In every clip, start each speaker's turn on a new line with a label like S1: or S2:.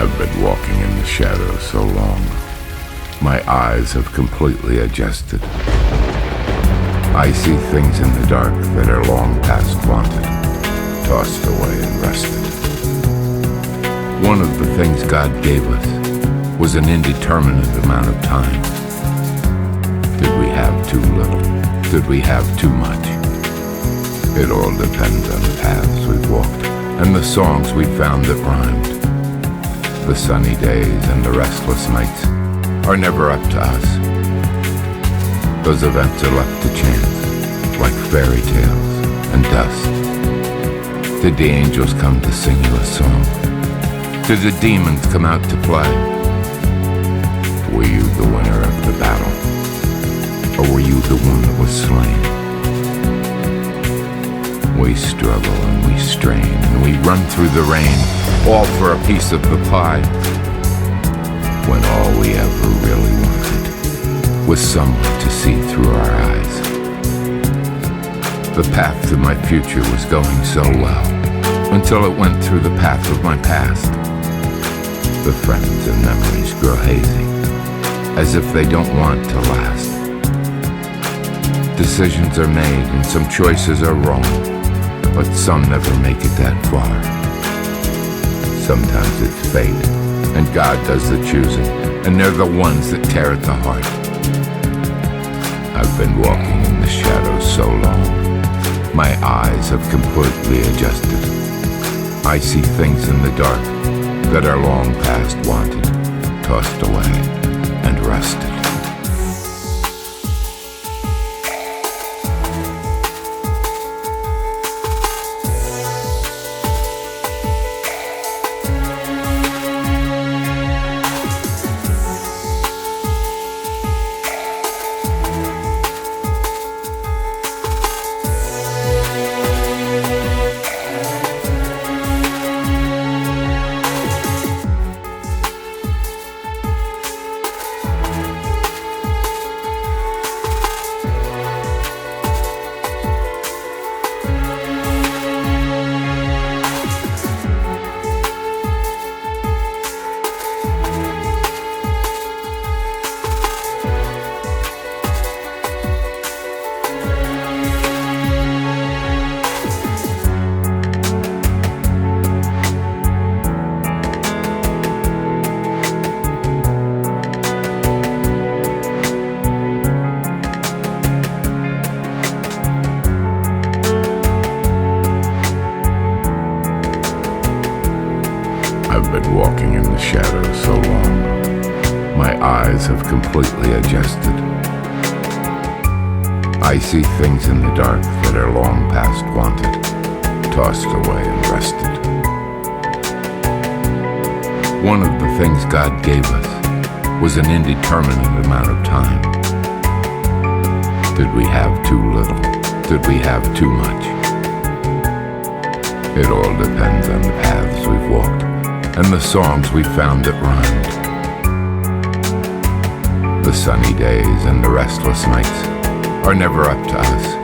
S1: I've been walking in the shadows so long, my eyes have completely adjusted. I see things in the dark that are long past wanted, tossed away and rested. One of the things God gave us was an indeterminate amount of time. Did we have too little? Did we have too much? It all depends on the paths we've walked and the songs we found that rhymed. The sunny days and the restless nights are never up to us. Those events are left to chance, like fairy tales and dust. Did the angels come to sing you a song? Did the demons come out to play? Were you the winner of the battle? Or were you the one that was slain? We struggle and we strain and we run through the rain, all for a piece of the pie, when all we ever really wanted was someone to see through our eyes. The path to my future was going so well, until it went through the path of my past. The friends and memories grow hazy, as if they don't want to last. Decisions are made and some choices are wrong, but some never make it that far. Sometimes it's fate, and God does the choosing, and they're the ones that tear at the heart. I've been walking in the shadows so long, my eyes have completely adjusted. I see things in the dark that are long past wanted, tossed away and rested. I've been walking in the shadows so long, my eyes have completely adjusted. I see things in the dark that are long past wanted, tossed away and rested. One of the things God gave us was an indeterminate amount of time. Did we have too little? Did we have too much? It all depends on the paths we've walked and the songs we found that rhymed. The sunny days and the restless nights are never up to us.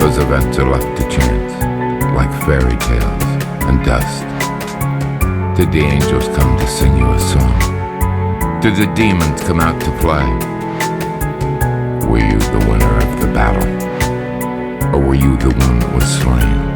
S1: Those events are left to chance, like fairy tales and dust. Did the angels come to sing you a song? Did the demons come out to play? Were you the winner of the battle? Or were you the one that was slain?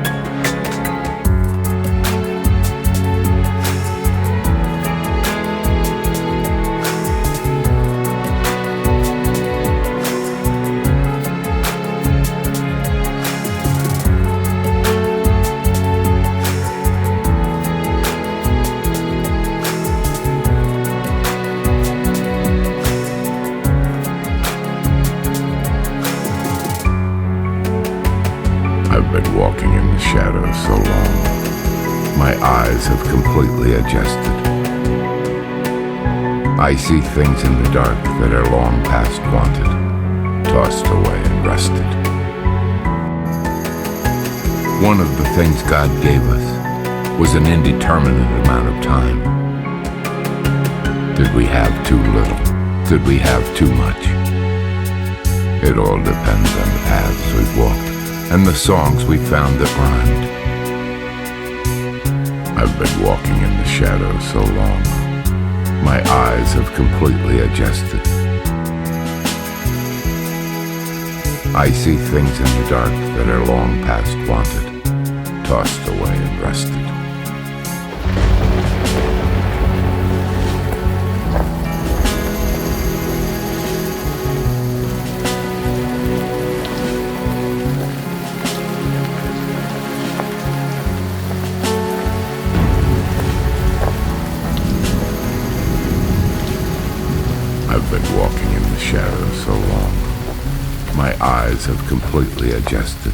S1: I've been walking in the shadows so long, my eyes have completely adjusted. I see things in the dark that are long past wanted, tossed away and rested. One of the things God gave us was an indeterminate amount of time. Did we have too little? Did we have too much? It all depends on the paths we've walked and the songs we found that rhymed. I've been walking in the shadows so long, my eyes have completely adjusted. I see things in the dark that are long past wanted, tossed away and rusted. I've been walking in the shadows so long, my eyes have completely adjusted.